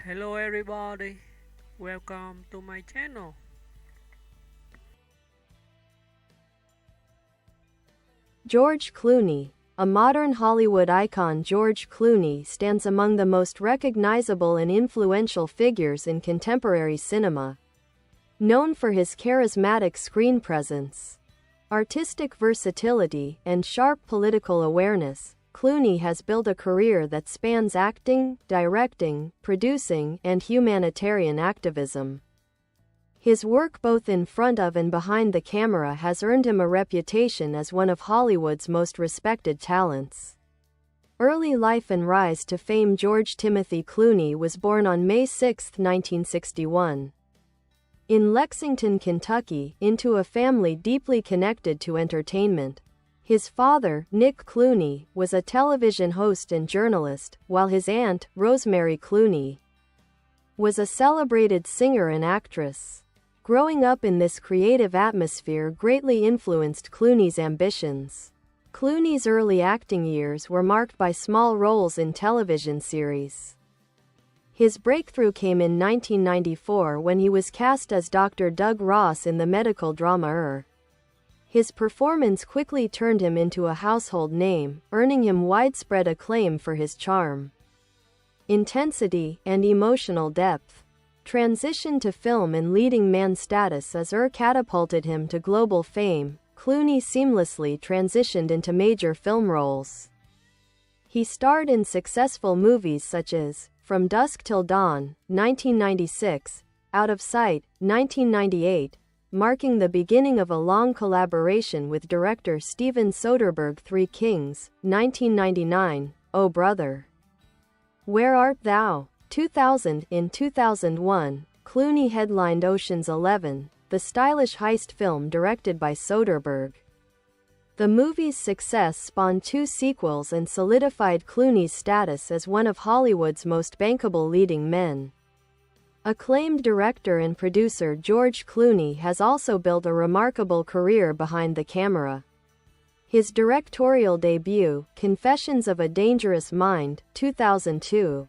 Hello everybody, welcome to my channel. George Clooney. A modern Hollywood icon, George Clooney stands among the most recognizable and influential figures in contemporary cinema. Known for his charismatic screen presence, artistic versatility, and sharp political awareness, Clooney has built a career that spans acting, directing, producing, and humanitarian activism. His work both in front of and behind the camera has earned him a reputation as one of Hollywood's most respected talents. Early life and rise to fame. George Timothy Clooney was born on May 6, 1961. In Lexington, Kentucky, into a family deeply connected to entertainment. His father, Nick Clooney, was a television host and journalist, while his aunt, Rosemary Clooney, was a celebrated singer and actress. Growing up in this creative atmosphere greatly influenced Clooney's ambitions. Clooney's early acting years were marked by small roles in television series. His breakthrough came in 1994 when he was cast as Dr. Doug Ross in the medical drama His performance quickly turned him into a household name, earning him widespread acclaim for his charm, intensity, and emotional depth. Transition to film and leading man status as catapulted him to global fame. Clooney seamlessly transitioned into major film roles. He starred in successful movies such as From Dusk Till Dawn, 1996, Out of Sight, 1998, marking the beginning of a long collaboration with director Steven Soderbergh. Three Kings, 1999, Oh Brother, Where Art Thou? 2000. In 2001, Clooney headlined Ocean's 11, the stylish heist film directed by Soderbergh. The movie's success spawned two sequels and solidified Clooney's status as one of Hollywood's most bankable leading men. Acclaimed director and producer George Clooney has also built a remarkable career behind the camera. His directorial debut, Confessions of a Dangerous Mind, 2002,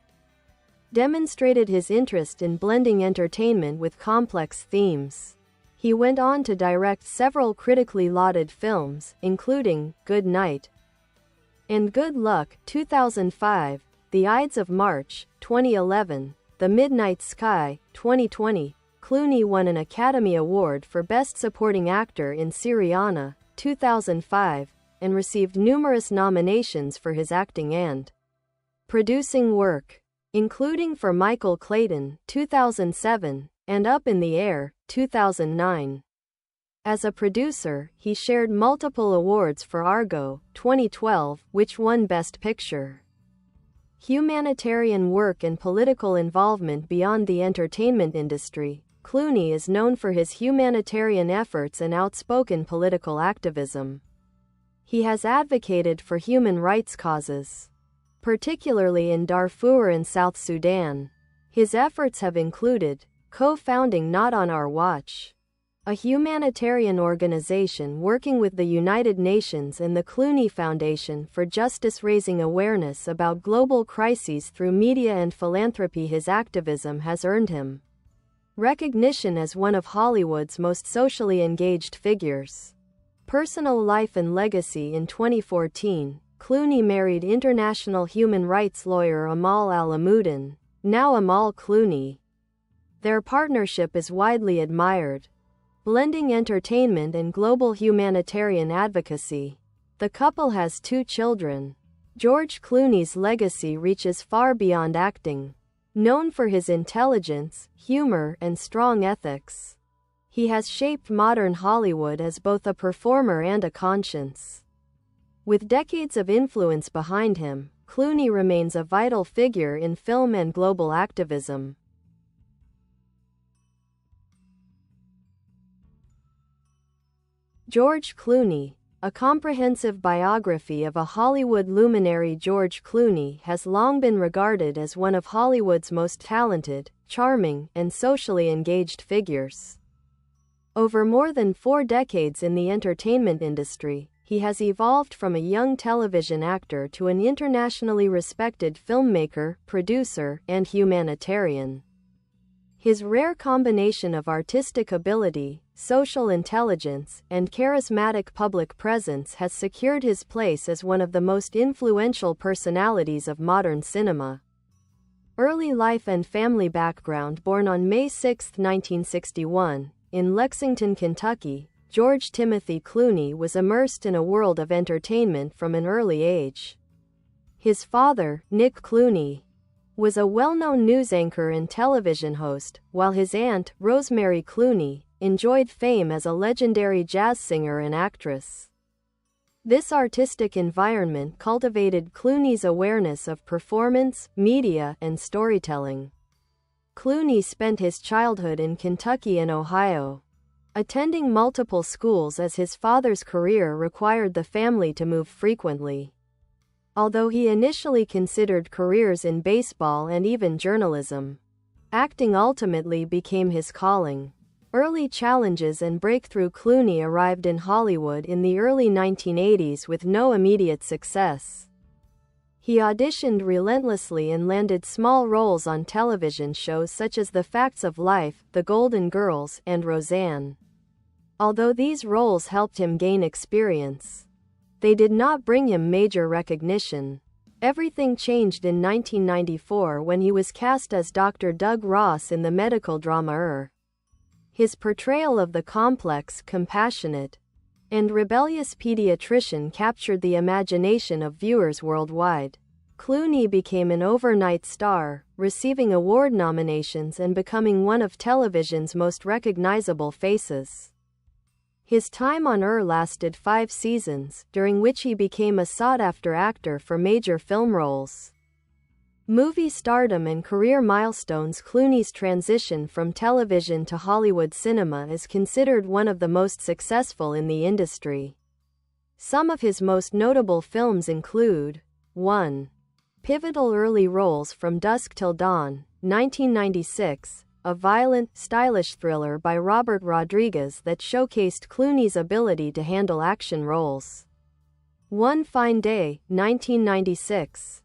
demonstrated his interest in blending entertainment with complex themes. He went on to direct several critically lauded films, including Good Night and Good Luck, 2005, The Ides of March, 2011, The Midnight Sky, 2020. Clooney won an Academy Award for Best Supporting Actor in Syriana, 2005, and received numerous nominations for his acting and producing work, including for Michael Clayton, 2007, and Up in the Air, 2009. As a producer, he shared multiple awards for Argo, 2012, which won Best Picture. Humanitarian work and political involvement beyond the entertainment industry. Clooney is known for his humanitarian efforts and outspoken political activism. He has advocated for human rights causes, particularly in Darfur and South Sudan. His efforts have included co-founding Not on Our Watch, a humanitarian organization working with the United Nations, and the Clooney Foundation for Justice, raising awareness about global crises through media and philanthropy. His activism has earned him recognition as one of Hollywood's most socially engaged figures. Personal life and legacy. In 2014, Clooney married international human rights lawyer Amal Al-Amuddin, now Amal Clooney. Their partnership is widely admired, blending entertainment and global humanitarian advocacy. The couple has two children. George Clooney's legacy reaches far beyond acting. Known for his intelligence, humor, and strong ethics, he has shaped modern Hollywood as both a performer and a conscience. With decades of influence behind him, Clooney remains a vital figure in film and global activism. George Clooney. A comprehensive biography of a Hollywood luminary. George Clooney has long been regarded as one of Hollywood's most talented, charming, and socially engaged figures. Over more than 4 decades in the entertainment industry, he has evolved from a young television actor to an internationally respected filmmaker, producer, and humanitarian. His rare combination of artistic ability, social intelligence, and charismatic public presence has secured his place as one of the most influential personalities of modern cinema. Early life and family background. Born on May 6, 1961, in Lexington, Kentucky, George Timothy Clooney was immersed in a world of entertainment from an early age. His father, Nick Clooney, was a well-known news anchor and television host, while his aunt, Rosemary Clooney, enjoyed fame as a legendary jazz singer and actress. This artistic environment cultivated Clooney's awareness of performance, media, and storytelling. Clooney spent his childhood in Kentucky and Ohio, attending multiple schools as his father's career required the family to move frequently. Although he initially considered careers in baseball and even journalism, acting ultimately became his calling. Early challenges and breakthrough. Clooney arrived in Hollywood in the early 1980s with no immediate success. He auditioned relentlessly and landed small roles on television shows such as The Facts of Life, The Golden Girls, and Roseanne. Although these roles helped him gain experience, they did not bring him major recognition. Everything changed in 1994 when he was cast as Dr. Doug Ross in the medical drama His portrayal of the complex, compassionate, and rebellious pediatrician captured the imagination of viewers worldwide. Clooney became an overnight star, receiving award nominations and becoming one of television's most recognizable faces. His time on lasted 5 seasons, during which he became a sought-after actor for major film roles. Movie stardom and career milestones. Clooney's transition from television to Hollywood cinema is considered one of the most successful in the industry. Some of his most notable films include 1. Pivotal early roles: From Dusk Till Dawn, 1996, a violent, stylish thriller by Robert Rodriguez that showcased Clooney's ability to handle action roles. One Fine Day, 1996,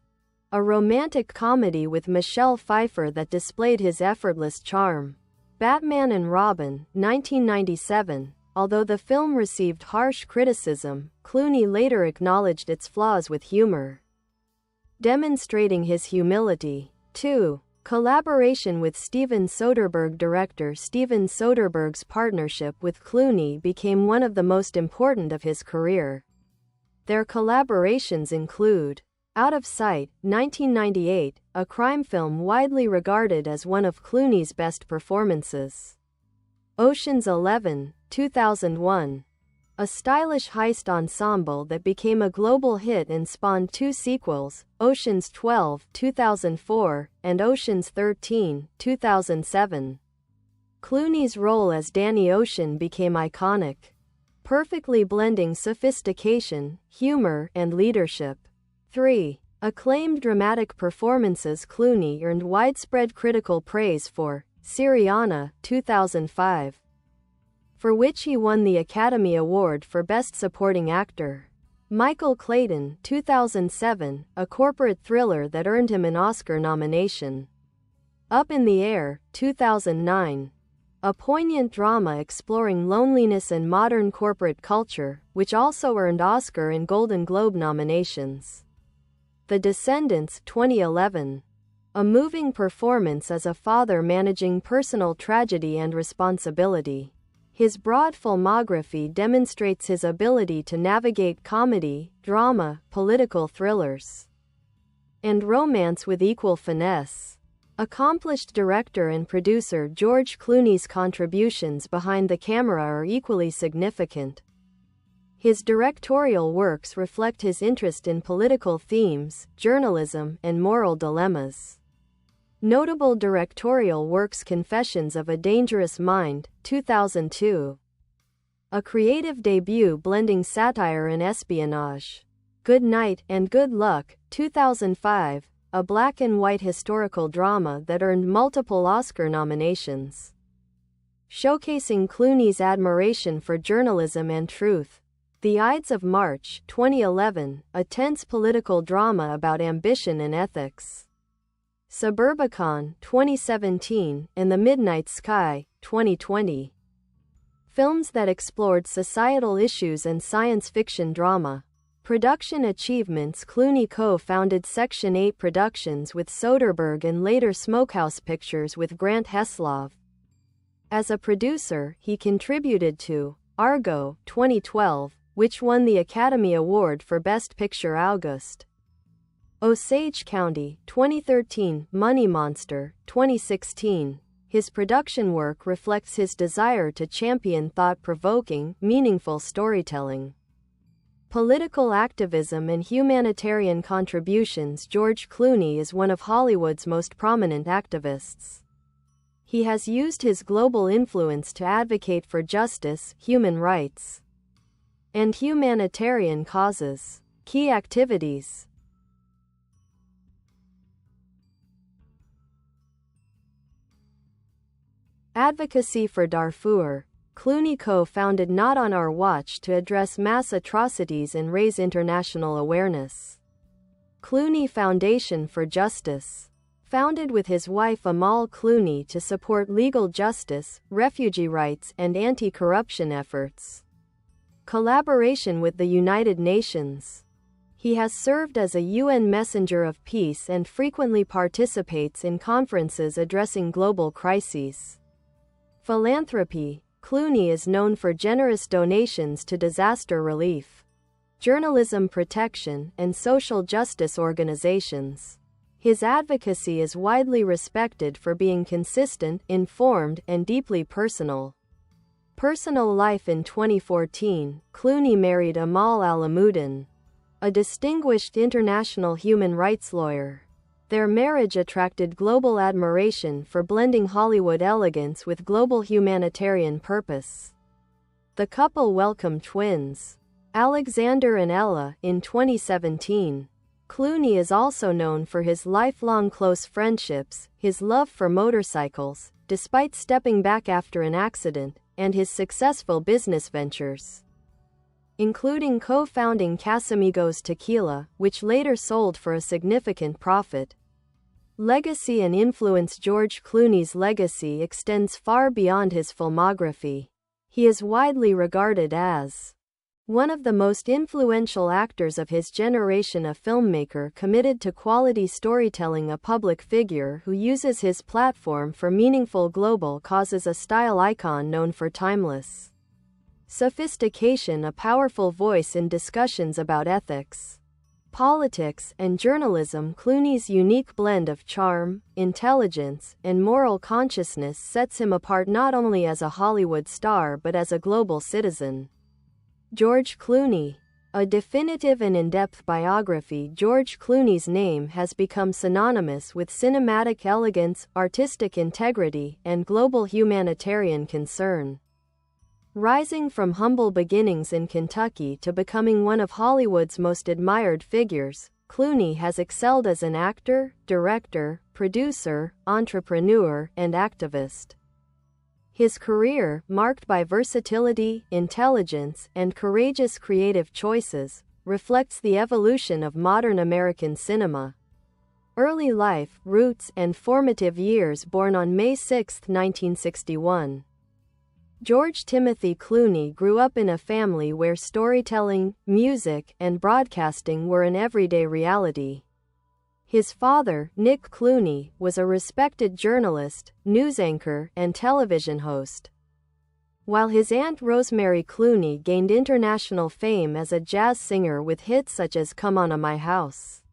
a romantic comedy with Michelle Pfeiffer that displayed his effortless charm. Batman and Robin, 1997, although the film received harsh criticism, Clooney later acknowledged its flaws with humor, demonstrating his humility. 2. Collaboration with Steven Soderbergh. Director Steven Soderbergh's partnership with Clooney became one of the most important of his career. Their collaborations include Out of Sight, 1998, a crime film widely regarded as one of Clooney's best performances. Ocean's 11, 2001, a stylish heist ensemble that became a global hit and spawned 2 sequels, Ocean's 12, 2004, and Ocean's 13, 2007. Clooney's role as Danny Ocean became iconic, perfectly blending sophistication, humor, and leadership. 3. Acclaimed dramatic performances. Clooney earned widespread critical praise for Syriana, 2005, for which he won the Academy Award for Best Supporting Actor. Michael Clayton, 2007, a corporate thriller that earned him an Oscar nomination. Up in the Air, 2009, a poignant drama exploring loneliness and modern corporate culture, which also earned Oscar and Golden Globe nominations. The Descendants, 2011, a moving performance as a father managing personal tragedy and responsibility. His broad filmography demonstrates his ability to navigate comedy, drama, political thrillers, and romance with equal finesse. Accomplished director and producer George Clooney's contributions behind the camera are equally significant. His directorial works reflect his interest in political themes, journalism, and moral dilemmas. Notable directorial works: Confessions of a Dangerous Mind, 2002, a creative debut blending satire and espionage. Good Night and Good Luck, 2005, a black-and-white historical drama that earned multiple Oscar nominations, showcasing Clooney's admiration for journalism and truth. The Ides of March, 2011, a tense political drama about ambition and ethics. Suburbicon, 2017, and The Midnight Sky, 2020. Films that explored societal issues and science fiction drama. Production achievements: Clooney co-founded Section 8 Productions with Soderbergh and later Smokehouse Pictures with Grant Heslov. As a producer, he contributed to Argo, 2012, which won the Academy Award for Best Picture. August. Osage County, 2013, Money Monster, 2016. His production work reflects his desire to champion thought-provoking, meaningful storytelling. Political activism and humanitarian contributions. George Clooney is one of Hollywood's most prominent activists. He has used his global influence to advocate for justice, human rights, and humanitarian causes. Key activities: advocacy for Darfur. Clooney co-founded Not on Our Watch to address mass atrocities and raise international awareness. Clooney Foundation for Justice. Founded with his wife Amal Clooney to support legal justice, refugee rights, and anti-corruption efforts. Collaboration with the United Nations. He has served as a UN Messenger of Peace and frequently participates in conferences addressing global crises. Philanthropy. Clooney is known for generous donations to disaster relief, journalism protection, and social justice organizations. His advocacy is widely respected for being consistent, informed, and deeply personal. Personal life. In 2014, Clooney married Amal Alamuddin, a distinguished international human rights lawyer. Their marriage attracted global admiration for blending Hollywood elegance with global humanitarian purpose. The couple welcomed twins, Alexander and Ella, in 2017. Clooney is also known for his lifelong close friendships, his love for motorcycles, despite stepping back after an accident, and his successful business ventures, including co-founding Casamigos Tequila, which later sold for a significant profit. Legacy and influence. George Clooney's legacy extends far beyond his filmography. He is widely regarded as one of the most influential actors of his generation, a filmmaker committed to quality storytelling, a public figure who uses his platform for meaningful global causes, a style icon known for timeless sophistication, a powerful voice in discussions about ethics, politics, and journalism. Clooney's unique blend of charm, intelligence, and moral consciousness sets him apart not only as a Hollywood star but as a global citizen. George Clooney. A definitive and in-depth biography. George Clooney's name has become synonymous with cinematic elegance, artistic integrity, and global humanitarian concern. Rising from humble beginnings in Kentucky to becoming one of Hollywood's most admired figures, Clooney has excelled as an actor, director, producer, entrepreneur, and activist. His career, marked by versatility, intelligence, and courageous creative choices, reflects the evolution of modern American cinema. Early life, roots, and formative years. Born on May 6, 1961. George Timothy Clooney grew up in a family where storytelling, music, and broadcasting were an everyday reality. His father, Nick Clooney, was a respected journalist, news anchor, and television host, while his aunt Rosemary Clooney gained international fame as a jazz singer with hits such as Come On to My House.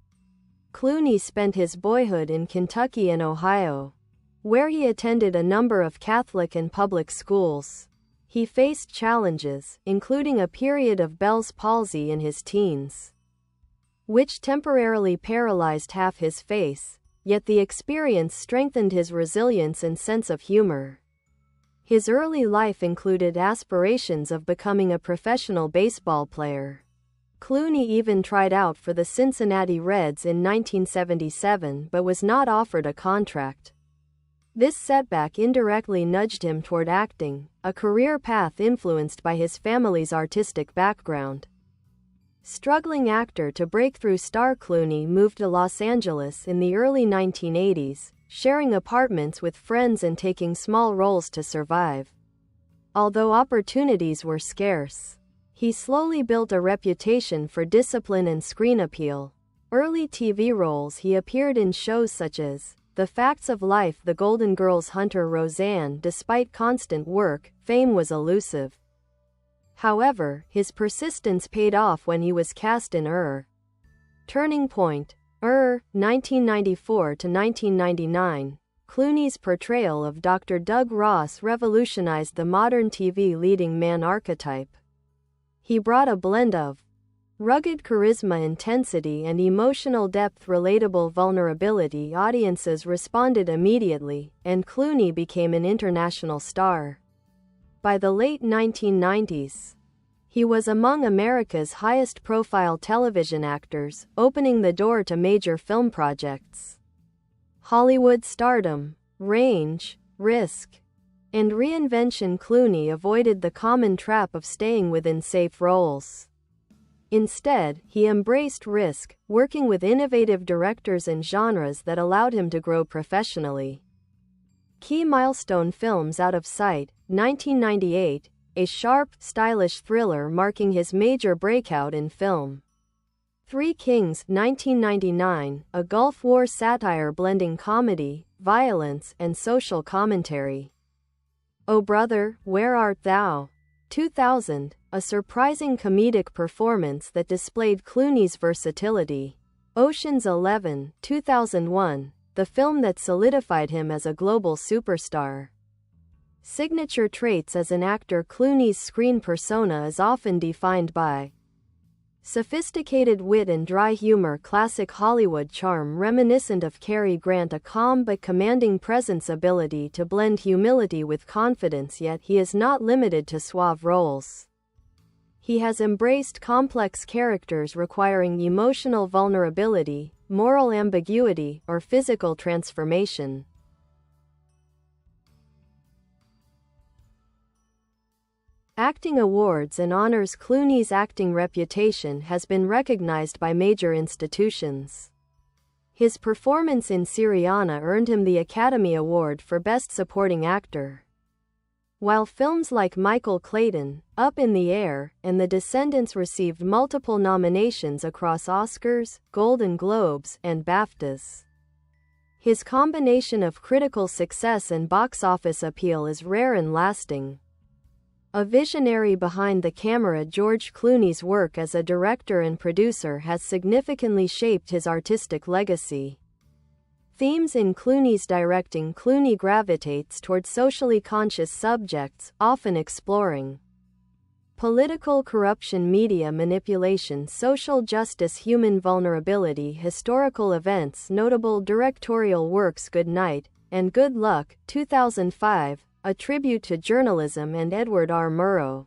Clooney spent his boyhood in Kentucky and Ohio, where he attended a number of Catholic and public schools. He faced challenges, including a period of Bell's palsy in his teens, which temporarily paralyzed half his face, yet the experience strengthened his resilience and sense of humor. His early life included aspirations of becoming a professional baseball player. Clooney even tried out for the Cincinnati Reds in 1977 but was not offered a contract. This setback indirectly nudged him toward acting, a career path influenced by his family's artistic background. Struggling actor to breakthrough star, Clooney moved to Los Angeles in the early 1980s, sharing apartments with friends and taking small roles to survive. Although opportunities were scarce, he slowly built a reputation for discipline and screen appeal. Early TV roles: he appeared in shows such as The Facts of Life, The Golden Girls, Hunter Roseanne. Despite constant work, fame was elusive. However, his persistence paid off when he was cast in Turning Point, 1994 to 1999. Clooney's portrayal of Dr. Doug Ross revolutionized the modern TV leading man archetype. He brought a blend of rugged charisma, intensity, and emotional depth, relatable vulnerability. Audiences responded immediately, and Clooney became an international star. By the late 1990s, he was among America's highest-profile television actors, opening the door to major film projects. Hollywood stardom, range, risk, and reinvention. Clooney avoided the common trap of staying within safe roles. Instead, he embraced risk, working with innovative directors and genres that allowed him to grow professionally. Key milestone films: Out of Sight, 1998, a sharp, stylish thriller marking his major breakout in film. Three Kings, 1999, a Gulf War satire blending comedy, violence, and social commentary. Oh Brother, Where Art Thou? 2000, a surprising comedic performance that displayed Clooney's versatility. Ocean's 11, 2001, the film that solidified him as a global superstar. Signature traits: as an actor, Clooney's screen persona is often defined by sophisticated wit and dry humor, classic Hollywood charm reminiscent of Cary Grant, a calm but commanding presence, ability to blend humility with confidence, yet he is not limited to suave roles. He has embraced complex characters requiring emotional vulnerability, moral ambiguity, or physical transformation. Acting awards and honors: Clooney's acting reputation has been recognized by major institutions. His performance in Syriana earned him the Academy Award for Best Supporting Actor. While films like Michael Clayton, Up in the Air, and The Descendants received multiple nominations across Oscars, Golden Globes, and BAFTAs. His combination of critical success and box office appeal is rare and lasting. A visionary behind the camera, George Clooney's work as a director and producer has significantly shaped his artistic legacy. Themes in Clooney's directing: Clooney gravitates toward socially conscious subjects, often exploring political corruption, media manipulation, social justice, human vulnerability, historical events. Notable directorial works: Good Night and Good Luck, 2005, a tribute to journalism and Edward R. Murrow.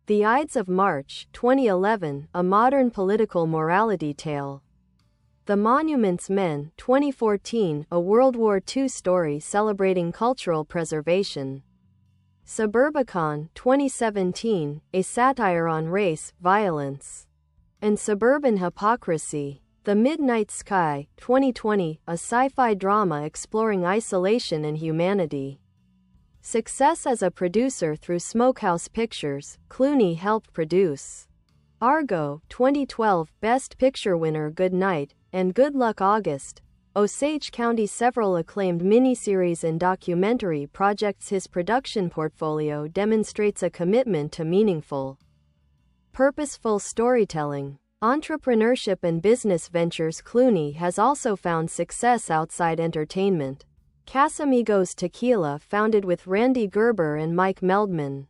The Ides of March, 2011, a modern political morality tale. The Monuments Men, 2014, a World War II story celebrating cultural preservation. Suburbicon, 2017, a satire on race, violence, and suburban hypocrisy. The Midnight Sky, 2020, a sci-fi drama exploring isolation and humanity. Success as a producer: through Smokehouse Pictures, Clooney helped produce Argo, 2012, Best Picture winner Good Night and Good Luck, August, Osage County. Several acclaimed miniseries and documentary projects. His production portfolio demonstrates a commitment to meaningful, purposeful storytelling, entrepreneurship, and business ventures. Clooney has also found success outside entertainment. Casamigos Tequila, founded with Randy Gerber and Mike Meldman.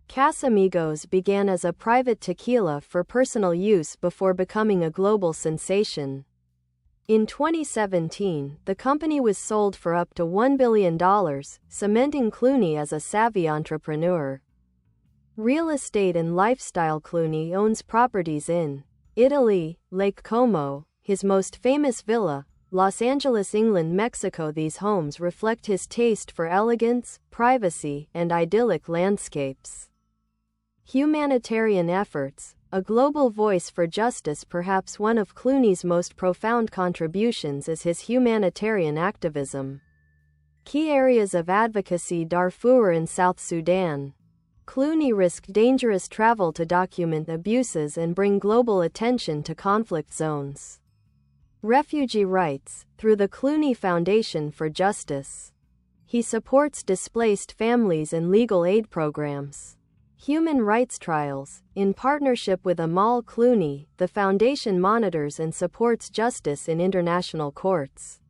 Casamigos began as a private tequila for personal use before becoming a global sensation. In 2017, the company was sold for up to $1 billion, cementing Clooney as a savvy entrepreneur. Real estate and lifestyle: Clooney owns properties in Italy, Lake Como, his most famous villa, Los Angeles, England, Mexico. These homes reflect his taste for elegance, privacy, and idyllic landscapes. Humanitarian efforts. A global voice for justice. Perhaps one of Clooney's most profound contributions is his humanitarian activism. Key areas of advocacy: Darfur and South Sudan. Clooney risked dangerous travel to document abuses and bring global attention to conflict zones. Refugee rights. Through the Clooney Foundation for Justice, he supports displaced families and legal aid programs. Human rights trials. In partnership with Amal Clooney, the foundation monitors and supports justice in international courts.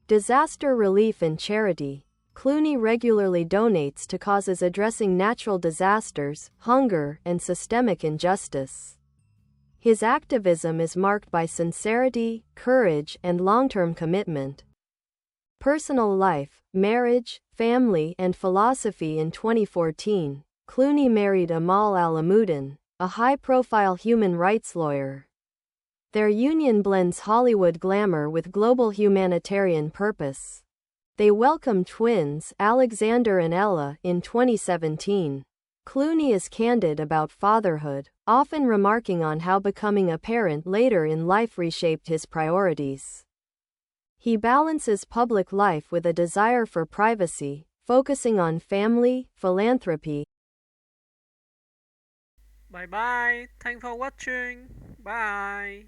Disaster relief and charity. Clooney regularly donates to causes addressing natural disasters, hunger, and systemic injustice. His activism is marked by sincerity, courage, and long-term commitment. Personal life, marriage, family, and philosophy. In 2014, Clooney married Amal Alamuddin, a high-profile human rights lawyer. Their union blends Hollywood glamour with global humanitarian purpose. They welcomed twins, Alexander and Ella, in 2017. Clooney is candid about fatherhood, often remarking on how becoming a parent later in life reshaped his priorities. He balances public life with a desire for privacy, focusing on family, philanthropy. Bye bye. Thanks for watching. Bye.